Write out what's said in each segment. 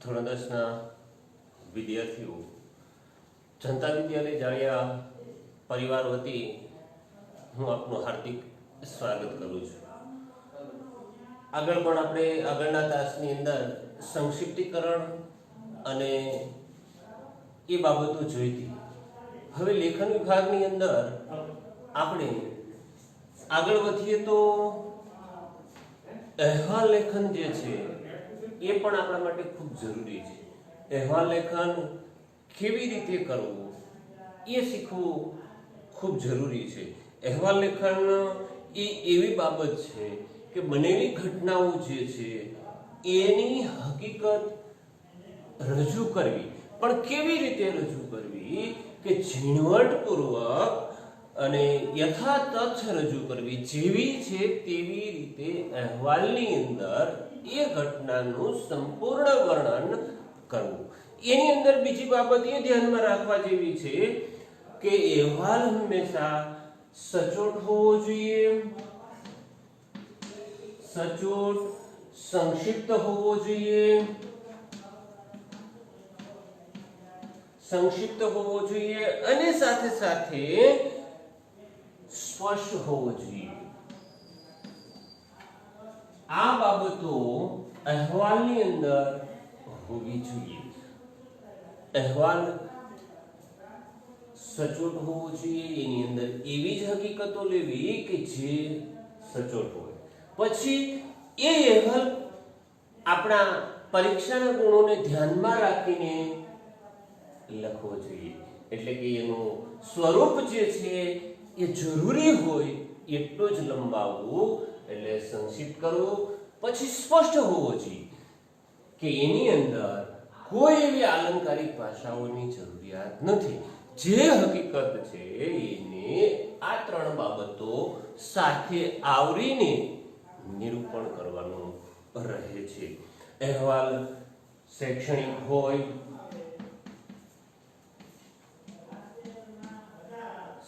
ધોરણ 10ના વિદ્યાર્થીઓ જનતા વિદ્યાલય જાળિયા પરિવાર વતી હું આપનું હાર્દિક સ્વાગત કરું છું। આગળ પણ આપણે આગળના તાસની અંદર સંક્ષિપ્તીકરણ અને એ બાબતો જોઈ હતી। હવે લેખન વિભાગની અંદર આપણે આગળ વધીએ તો અહેવાલ લેખન જે છે એ પણ આપણા માટે ખૂબ જરૂરી છે। અહેવાલ લેખન કેવી રીતે કરવું એ શીખવું ખૂબ જરૂરી છે। અહેવાલ લેખન એ એવી બાબત છે કે બનેલી ઘટનાઓ જે છે એની હકીકત રજૂ કરવી, પણ કેવી રીતે રજૂ કરવી કે ઝીણવટપૂર્વક અને યથાતથ રજૂ કરવી, જેવી છે તેવી રીતે અહેવાલની અંદર એ ઘટનાનું સંપૂર્ણ વર્ણન કરવું। એની અંદર બીજી બાબત એ ધ્યાનમાં રાખવા જેવી છે કે અહેવાલ હંમેશા સચોટ હોવો જોઈએ, સચોટ, સંક્ષિપ્ત હોવો જોઈએ, સંક્ષિપ્ત હોવો જોઈએ અને સાથે સાથે સ્પષ્ટ હોવો જોઈએ। આ બાબતો અહેવાલની અંદર હોવી જોઈએ। અહેવાલ સચોટ હોવો જોઈએ, એની અંદર એવી જ હકીકતો લેવી કે જે સચોટ હોય। પછી એ અહેવાલ આપણા પરીક્ષાના ગુણોને ધ્યાનમાં રાખીને લખવો જોઈએ, એટલે કે એનું સ્વરૂપ જે છે એ જરૂરી હોય એટલું જ લંબાવવું, એટલે સંક્ષિપ્ત કરવું। પછી સ્પષ્ટ હોવો જોઈએ કે એની અંદર કોઈ એવી આલંકારિક ભાષાઓની જરૂરિયાત નથી। જે હકીકત છે એને આ ત્રણ બાબતો સાથે આવરીને નિરૂપણ કરવાનું રહે છે। અહેવાલ શૈક્ષણિક હોય,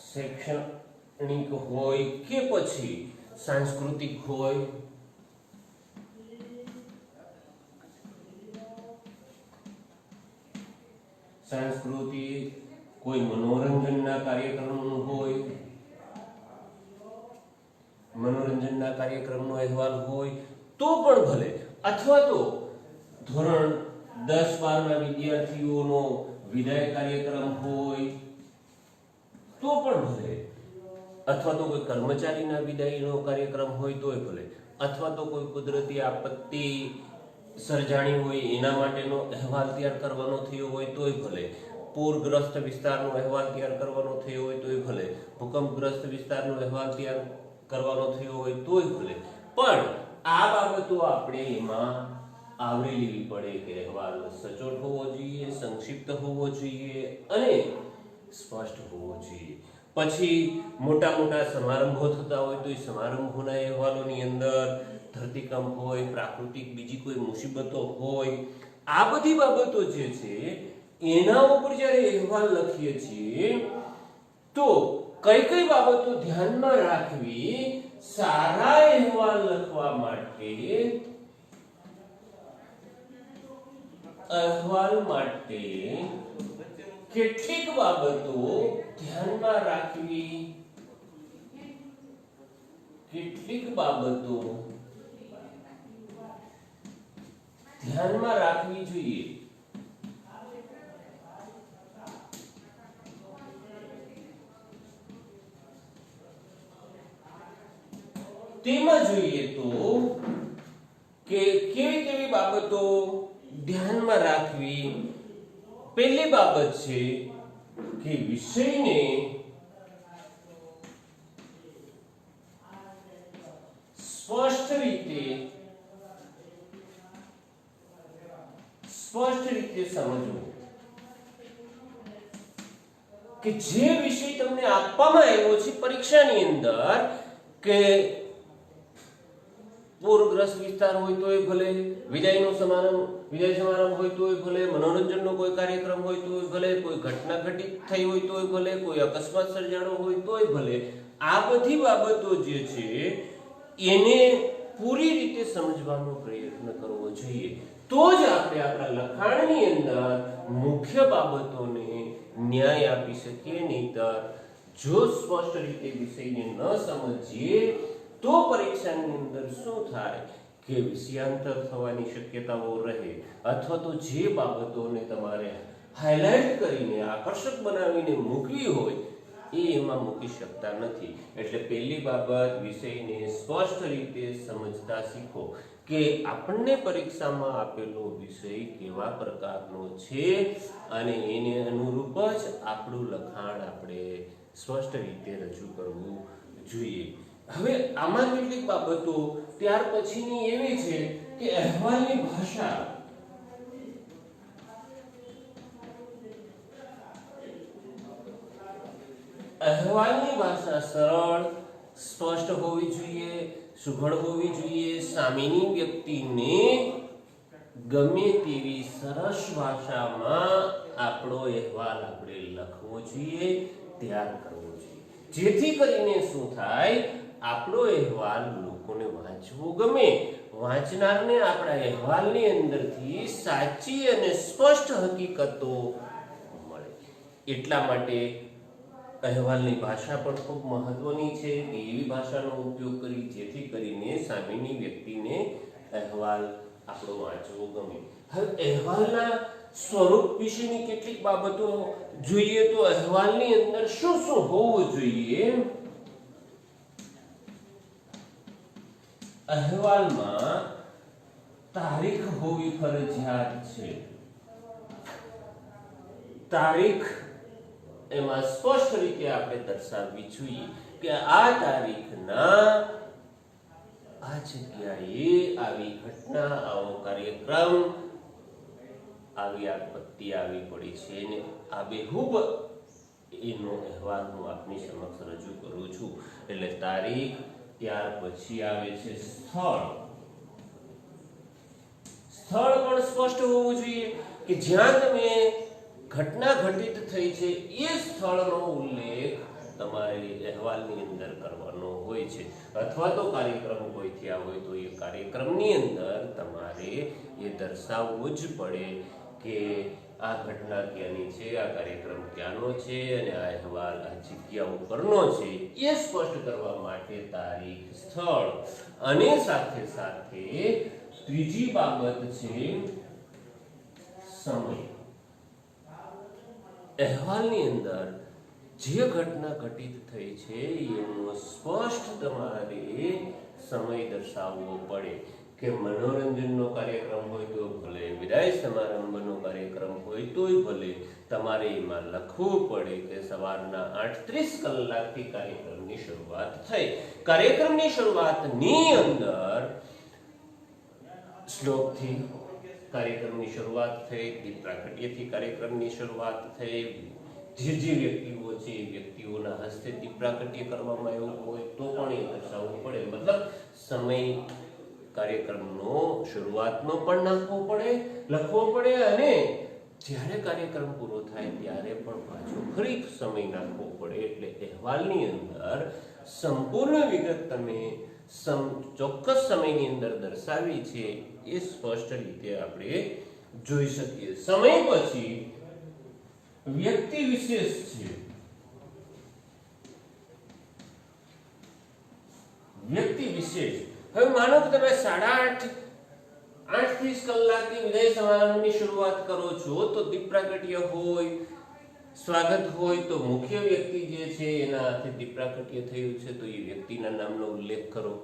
શૈક્ષણિક હોય કે પછી સાંસ્કૃતિક હોય, સાંસ્કૃતિક, કોઈ મનોરંજનના કાર્યક્રમનું હોય, મનોરંજનના કાર્યક્રમનો અહેવાલ હોય તો પણ ભલે, અથવા તો ધોરણ 10-12ના વિદ્યાર્થીઓનો વિદાય કાર્યક્રમ હોય તો પણ ભલે, અથવા તો કોઈ કર્મચારીના વિદાયનો કાર્યક્રમ હોય તોય ભલે, અથવા તો કોઈ કુદરતી આપત્તિ સર્જાણી હોય એના માટેનો અહેવાલ તૈયાર કરવાનો થયો હોય તોય ભલે, પૂરગ્રસ્ત વિસ્તારનો અહેવાલ તૈયાર કરવાનો થયો હોય તોય ભલે, ભૂકંપગ્રસ્ત વિસ્તારનો અહેવાલ તૈયાર કરવાનો થયો હોય તોય ભલે, પણ આ બાબતો આપણે એમાં આવરી લેવી પડે કે અહેવાલ સચોટ હોવો જોઈએ, સંક્ષિપ્ત હોવો જોઈએ અને સ્પષ્ટ હોવો જોઈએ। પછી મોટા મોટા સમારંભો થતા હોય તો એ સમારંભોના અહેવાલોની અંદર ધરતીકંપ હોય, પ્રાકૃતિક બીજી કોઈ મુસીબતો હોય, આ બધી બાબતો જે છે એના ઉપર જ્યારે અહેવાલ લખીએ છીએ તો કઈ કઈ બાબતો ધ્યાનમાં રાખવી સારા અહેવાલ લખવા માટે? અહેવાલ માટે કેટલીક બાબતો ધ્યાનમાં રાખવી, કેટલીક બાબતો ધ્યાનમાં રાખવી જોઈએ। તેમાં જોઈએ તો કે કેવી કેવી બાબતો ધ્યાનમાં રાખવી। પહેલી બાબત છે કે વિષયને સ્પષ્ટ રીતે સમજવું, કે જે વિષય તમને આપવામાં આવ્યો છે પરીક્ષાની અંદર, કે પૂરગ્રસ્ત વિસ્તાર હોય તોય ભલે, વિદાય સમારંભ હોય તોય ભલે, મનોરંજનનો કોઈ કાર્યક્રમ હોય તોય ભલે, કોઈ ઘટના ઘટિત થઈ હોય તોય ભલે, કોઈ અકસ્માત સર્જાણો હોય તોય ભલે, આ બધી બાબતો જે છે એને પૂરી રીતે સમજવાનો પ્રયત્ન કરવો જોઈએ, તો જ આપણે આપણા લખાણની અંદર મુખ્ય બાબતોને ન્યાય આપી શકીએ. નહીંતર જો સ્પષ્ટ રીતે વિષયને ન સમજીએ તો પરીક્ષાની અંદર શું થાય કે વિષયાંતર થવાની શક્યતાઓ રહે, અથવા તો જે બાબતોને તમારે હાઇલાઇટ કરીને આકર્ષક બનાવીને મૂકવી હોય એ એમાં મૂકી શકતા નથી. એટલે પહેલી બાબત, વિષયને સ્પષ્ટ રીતે સમજતા શીખો કે આપણને પરીક્ષામાં આપેલો વિષય કેવા પ્રકારનો છે અને એને અનુરૂપ જ આપણું લખાણ આપણે સ્પષ્ટ રીતે રજૂ કરવું જોઈએ. હવે આમાં કેટલીક બાબતો ત્યાર પછીની એવી છે કે અહેવાલની ભાષા સરળ, સ્પષ્ટ હોવી જોઈએ, સુઘડ હોવી જોઈએ. સામેની વ્યક્તિને ગમે તેવી સરસ ભાષામાં આપણો અહેવાલ આપણે લખવો જોઈએ, તૈયાર કરવો જોઈએ, જેથી કરીને શું થાય, આપણો અહેવાલ લોકોને વાંચવો ગમે, વાંચનારને આપણા અહેવાલની અંદરથી સાચી અને સ્પષ્ટ હકીકતો મળે. એટલા માટે અહેવાલની ભાષા પણ ખૂબ મહત્વની છે કે એવી ભાષાનો ઉપયોગ કરી જેથી કરીને સામેની વ્યક્તિને અહેવાલ આપણો વાંચવો ગમે. હવે અહેવાલના સ્વરૂપ વિશેની કેટલીક બાબતો જોઈએ તો અહેવાલની અંદર શું શું હોવું જોઈએ? અહેવાલમાં તારીખ હોવી ફરજિયાત છે. તારીખ એમાં સ્પષ્ટ રીતે આપણે દર્શાવવી જોઈએ કે આ તારીખના આ જગ્યાએ આવી ઘટના, આવો કાર્યક્રમ, આવી આપત્તિ આવી પડી છે ને આબેહૂબ એનો અહેવાલ હું આપની સમક્ષ રજૂ કરું છું. એટલે તારીખ, ત્યાર પછી આવે છે સ્થળ. સ્થળ પણ સ્પષ્ટ હોવું જોઈએ કે જ્યાં તમે ઘટના ઘટિત થઈ છે એ સ્થળનો ઉલ્લેખ તમારે અહેવાલની અંદર કરવાનો હોય છે, અથવા તો કાર્યક્રમ કોઈ થયા હોય તો એ કાર્યક્રમની અંદર તમારે એ દર્શાવવું જ પડે કે આ ઘટના ક્યાંની છે, આ કાર્યક્રમ ક્યાંનો છે અને આ અહેવાલ આ જગ્યા ઉપરનો છે. એ સ્પષ્ટ કરવા માટે તારીખ, સ્થળ અને સાથે સાથે ત્રીજી બાબત છે સમય. અહેવાલની અંદર જે ઘટના ઘટિત થઈ છે એનો સ્પષ્ટ તમારે સમય દર્શાવવો પડે કે મનોરંજનનો કાર્યક્રમ હોય તો ભલે, વિદાય સમારંભનો કાર્યક્રમ હોય તોય ભલે, તમારે એમાં લખવું પડે કે સવારના 8:30 કલાકથી કાર્યક્રમની શરૂઆત થઈ. કાર્યક્રમની શરૂઆતની અંદર શ્લોકથી કાર્યક્રમની શરૂઆત થઈ, દીપ પ્રાગટ્યથી કાર્યક્રમની શરૂઆત થઈ. જે વ્યક્તિઓ છે એ વ્યક્તિઓના હસ્તે દીપ પ્રાગટ્ય કરવામાં આવ્યું હોય તો પણ એ દર્શાવવું પડે. મતલબ સમય કાર્યક્રમનો શરૂઆતનો પણ નાખવો પડે, લખવો પડે, અને જ્યારે કાર્યક્રમ પૂરો થાય ત્યારે પણ પાછો ફરી સમય નાખવો પડે. એટલે અહેવાલની અંદર સંપૂર્ણ વિગત તમે ચોક્કસ સમયની અંદર દર્શાવી છે એ સ્પષ્ટ રીતે આપણે જોઈ શકીએ. સમય પછી વ્યક્તિ વિશેષ છે. વ્યક્તિ વિશેષ, હવે માનો કે તમે 8:30 કલાકની વિદાય સમારંભની શરૂઆત કરો છો તો દીપ પ્રાગટ્ય હોય, સ્વાગત હોય તો મુખ્ય વ્યક્તિ જે છે એના હાથે દીપ પ્રાગટ્ય થયું છે તો એ વ્યક્તિના નામનો ઉલ્લેખ કરો.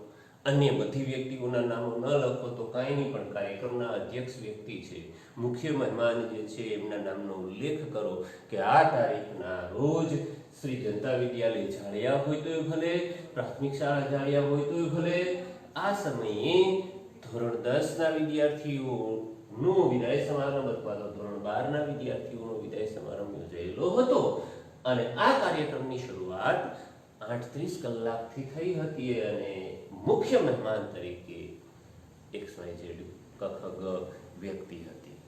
અન્ય બધી વ્યક્તિઓના નામો ન લખો તો કાંઈ નહીં, પણ કાર્યક્રમના અધ્યક્ષ વ્યક્તિ છે, મુખ્ય મહેમાન જે છે એમના નામનો ઉલ્લેખ કરો કે આ તારીખના રોજ શ્રી જનતા વિદ્યાલય જાળિયા હોય તોય ભલે, પ્રાથમિક શાળા જાળિયા હોય તોય ભલે, આ સમયે ધોરણ 10ના વિદ્યાર્થીઓનો વિદાય સમારંભ અથવા તો ધોરણ 12ના વિદ્યાર્થીઓનો વિદાય સમારંભ યોજાયેલો હતો અને આ કાર્યક્રમની શરૂઆત 8:30 કલાકથી થઈ હતી અને મુખ્ય મહેમાન તરીકે XYZ કખગ વ્યક્તિ હતી.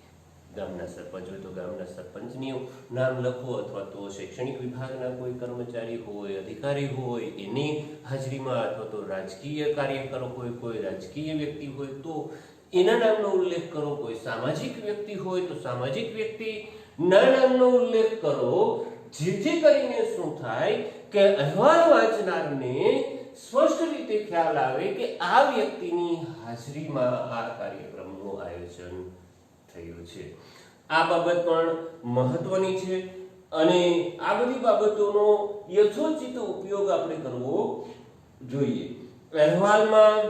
ગામના સરપંચ હોય તો ગામના સરપંચનું નામ લખો, અથવા તો શૈક્ષણિક વિભાગના કોઈ કર્મચારી હોય, અધિકારી હોય એની હાજરીમાં, અથવા તો રાજકીય કાર્યકરો હોય, કોઈ રાજકીય વ્યક્તિ હોય તો એના નામનો ઉલ્લેખ કરો, કોઈ સામાજિક વ્યક્તિ હોય તો સામાજિક વ્યક્તિના નામનો ઉલ્લેખ કરો, જેથી કરીને શું થાય કે અહેવાલ વાંચનારને સ્પષ્ટ રીતે ખ્યાલ આવે કે આ વ્યક્તિની હાજરીમાં આ કાર્યક્રમનું આયોજન થયું છે. આ બાબત પણ મહત્વની છે અને આ બધી બાબતોનો યથોચિત ઉપયોગ આપણે કરવો જોઈએ. અહેવાલમાં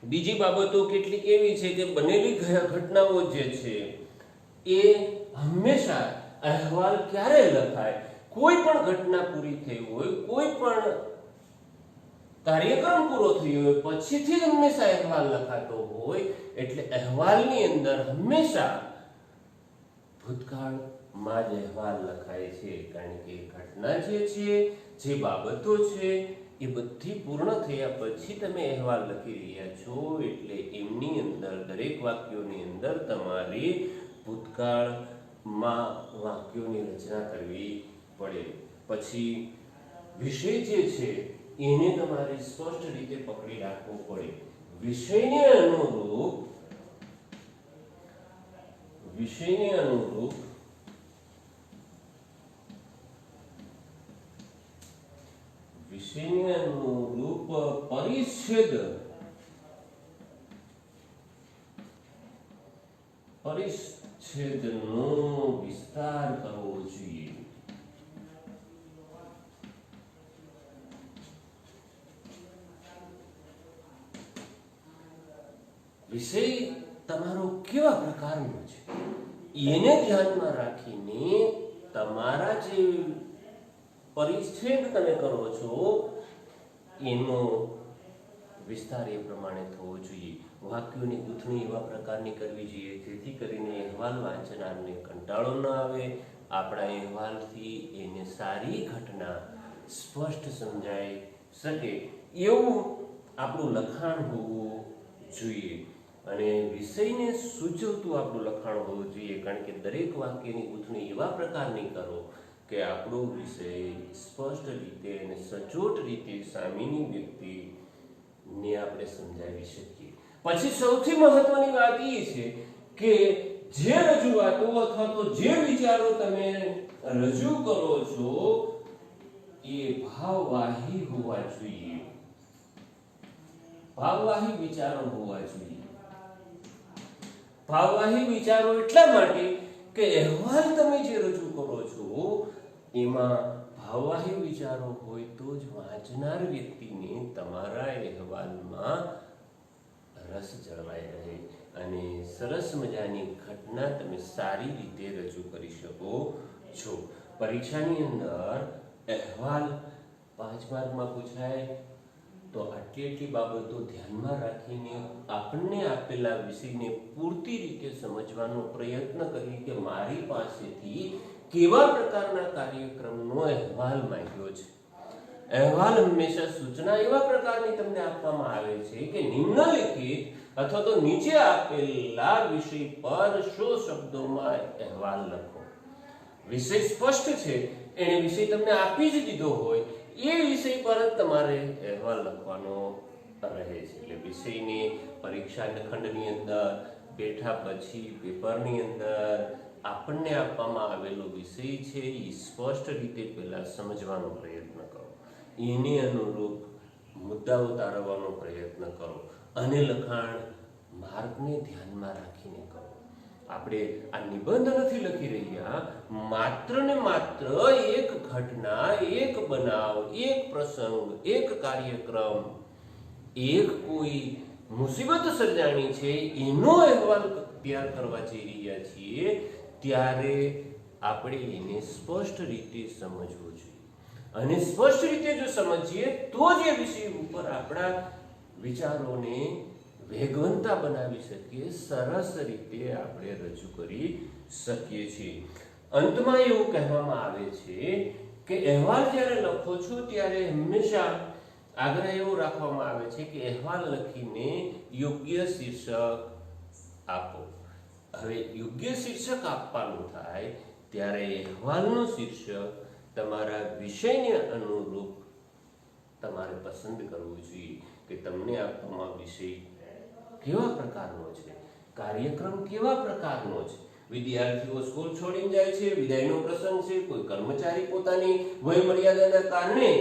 બીજી બાબતો કેટલીક એવી છે કે બનેલી ઘટનાઓ જે છે એ હંમેશા અહેવાલ ક્યારે લખાય, કોઈ પણ ઘટના પૂરી થઈ હોય, કોઈ પણ કાર્યક્રમ પૂરો થયો હોય પછીથી હંમેશા અહેવાલ લખાતો હોય, એટલે અહેવાલની અંદર હંમેશા ભૂતકાળમાં જ અહેવાલ લખાય છે, કારણ કે ઘટના જે છે, જે બાબતો છે એ બધી પૂર્ણ થયા પછી તમે અહેવાલ લખી રહ્યા છો, એટલે એમની અંદર દરેક વાક્યોની અંદર તમારે ભૂતકાળમાં વાક્યોની રચના કરવી પડે. પછી વિષય જે છે એને તમારે સ્પષ્ટ રીતે પકડી રાખવો પડે. વિષયને અનુરૂપ પરિચ્છેદનો વિસ્તાર કરવો જોઈએ. વિષય તમારો કેવા પ્રકારનો છે એને ધ્યાનમાં રાખીને તમારા જે પરિચ્છેદ તમે કરો છો એનો વિસ્તાર એ પ્રમાણે થવો જોઈએ. વાક્યોની ગૂંથણી એવા પ્રકારની કરવી જોઈએ જેથી કરીને અહેવાલ વાંચનારને કંટાળો ન આવે, આપણા અહેવાલથી એને સારી ઘટના સ્પષ્ટ સમજાઈ શકે એવું આપણું લખાણ હોવું જોઈએ. અને વિષયને સૂચવતું આપણું લખાણ હોવું જોઈએ, કારણ કે દરેક વાક્યની ગૂંથણી એવા પ્રકારની કરો કે આપણો વિષય સ્પષ્ટ રીતે અને સચોટ રીતે સામેની વ્યક્તિને આપણે સમજાવી શકીએ. પછી સૌથી મહત્વની વાત એ છે કે જે રજૂઆતો અથવા તો જે વિચારો તમે રજૂ કરો છો એ ભાવવાહી હોવા જોઈએ. ભાવવાહી વિચારો હોવા જોઈએ. ભાવવાહી વિચારો એટલા માટે કે અહેવાલ તમે જે રજૂ કરો છો એમાં ભાવવાહી વિચારો હોય તો જ વાંચનાર વ્યક્તિને તમારા અહેવાલમાં રસ જળવાઈ રહે અને સરસ મજાની ઘટના તમે સારી રીતે રજૂ કરી શકો છો. પરીક્ષાની અંદર અહેવાલ 5 માર્કમાં પૂછાય તો આટલી બાબતો ધ્યાનમાં રાખીને આપણને આપેલા વિષયને પૂરતી રીતે સમજવાનો પ્રયત્ન કરીએ કે મારી પાસેથી કેવા પ્રકારના કાર્યક્રમનો અહેવાલ માંગ્યો છે. અહેવાલ હંમેશા સૂચના એવા પ્રકારની તમને આપવામાં આવે છે કે નિમ્નલિખિત અથવા તો નીચે આપેલા વિષય પર 100 શબ્દોમાં અહેવાલ લખો. વિષય સ્પષ્ટ છે, એને વિષય તમને આપી જ દીધો હોય એ વિષય પર જ તમારે અહેવાલ લખવાનો રહે છે. એટલે વિષયની પરીક્ષા ખંડની અંદર બેઠા પછી પેપરની અંદર આપણને આપવામાં આવેલો વિષય છે એ સ્પષ્ટ રીતે પહેલા સમજવાનો પ્રયત્ન કરો, એને અનુરૂપ મુદ્દાઓ તારવવાનો પ્રયત્ન કરો અને લખાણ માર્ગને ધ્યાનમાં રાખીને કરો. આપણે આ નિબંધ નથી લખી રહ્યા, માત્ર ને માત્ર એક ઘટના, એક બનાવ, એક પ્રસંગ, એક કાર્યક્રમ, એક કોઈ મુસીબત સર્જાણી છે એનો અહેવાલ તૈયાર કરવા જઈ રહ્યા છીએ ત્યારે આપણે એને સ્પષ્ટ રીતે સમજવું જોઈએ. અને સ્પષ્ટ રીતે જો સમજીએ તો જ એ વિષય ઉપર આપણા વિચારોને વેગવંતા બનાવી શકીએ, સરસ રીતે આપણે રજૂ કરી શકીએ છીએ. અંતમાં એવું કહેવામાં આવે છે કે અહેવાલ જ્યારે લખો છો ત્યારે હંમેશા આગ્રહ એવો રાખવામાં આવે છે કે અહેવાલ લખીને યોગ્ય શીર્ષક આપો. હવે યોગ્ય શીર્ષક આપવાનું થાય ત્યારે અહેવાલનું શીર્ષક તમારા વિષયને અનુરૂપ તમારે પસંદ કરવું જોઈએ કે તમને આપવામાં વિષય કેવા પ્રકારનો છે, કાર્યક્રમ કેવા પ્રકારનો છે. વિદ્યાર્થીઓ સ્કૂલ છોડીને જાય છે, વિદાયનો પ્રસંગ છે, કોઈ કર્મચારી પોતાની વય મર્યાદાના કારણે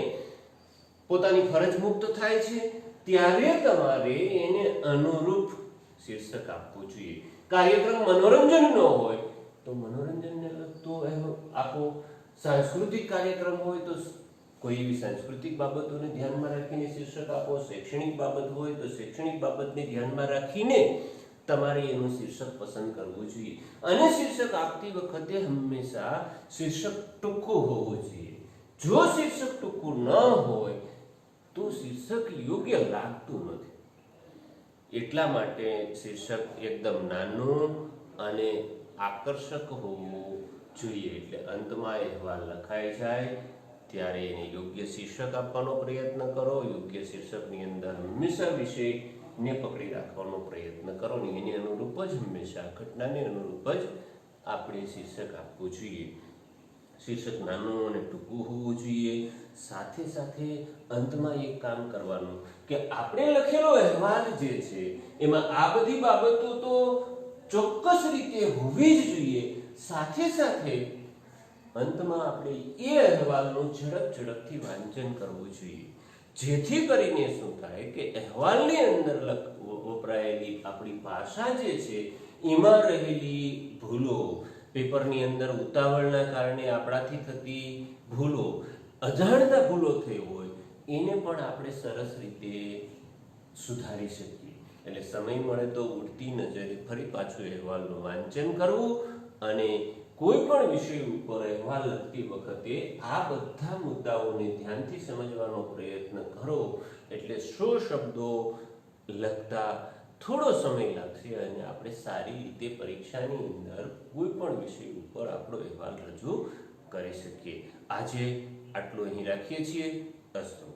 પોતાની ફરજ મુક્ત થાય છે, ત્યારે તમારે એને અનુરૂપ શીર્ષક આપવું જોઈએ. કાર્યક્રમ મનોરંજનનો હોય તો મનોરંજનને લગતો આપો. સાંસ્કૃતિક કાર્યક્રમ હોય તો કોઈ એવી સાંસ્કૃતિક બાબતોને ધ્યાનમાં રાખીને શીર્ષક આપો. શૈક્ષણિક બાબત હોય તો શૈક્ષણિક બાબતને ધ્યાનમાં રાખીને તમારે એનું શીર્ષક પસંદ કરવું જોઈએ. અને શીર્ષક આપતી વખતે હંમેશા શીર્ષક ટૂંકું હોવું જોઈએ. જો શીર્ષક ટૂંકું ન હોય તો શીર્ષક યોગ્ય લાગતું નથી. એટલા માટે શીર્ષક એકદમ નાનું અને આકર્ષક હોવું જોઈએ. એટલે અંતમાં અહેવાલ લખાઈ જાય ત્યારે એને યોગ્ય શીર્ષક આપવાનો પ્રયત્ન કરો. યોગ્ય શીર્ષકની અંદર હંમેશા વિષયને પકડી રાખવાનો પ્રયત્ન કરો ને એની અનુરૂપ જ હંમેશા ઘટનાને અનુરૂપ જ આપણે શીર્ષક આપવું જોઈએ. શીર્ષક નાનું અને ટૂંકું હોવું જોઈએ. સાથે સાથે અંતમાં એક કામ કરવાનું કે આપણે લખેલો અહેવાલ જે છે એમાં આ બધી બાબતો તો ચોક્કસ રીતે હોવી જ જોઈએ. સાથે સાથે અંતમાં આપણે એ અહેવાલનું ઝડપથી વાંચન કરવું જોઈએ. જેથી કરીને શું થાય કે અહેવાલની અંદર વપરાયેલી આપણી ભાષા જે છે એમાં રહેલી ભૂલો, પેપરની અંદર ઉતાવળના કારણે આપણાથી થતી ભૂલો, અજાણતા ભૂલો થઈ હોય એને પણ આપણે સરસ રીતે સુધારી શકીએ. એટલે સમય મળે તો ઉડતી નજરે ફરી પાછું અહેવાલનું વાંચન કરવું અને કોઈ પણ વિષય ઉપર અહેવાલ લખતી વખતે આ બધા મુદ્દાઓને ધ્યાનથી સમજવાનો પ્રયત્ન કરો. એટલે 100 શબ્દો લખતા થોડો સમય લાગશે અને આપણે સારી રીતે પરીક્ષાની અંદર કોઈ પણ વિષય ઉપર આપણો અહેવાલ રજૂ કરી શકીએ. આજે આટલું અહીં રાખીએ છીએ. અસ્તુ.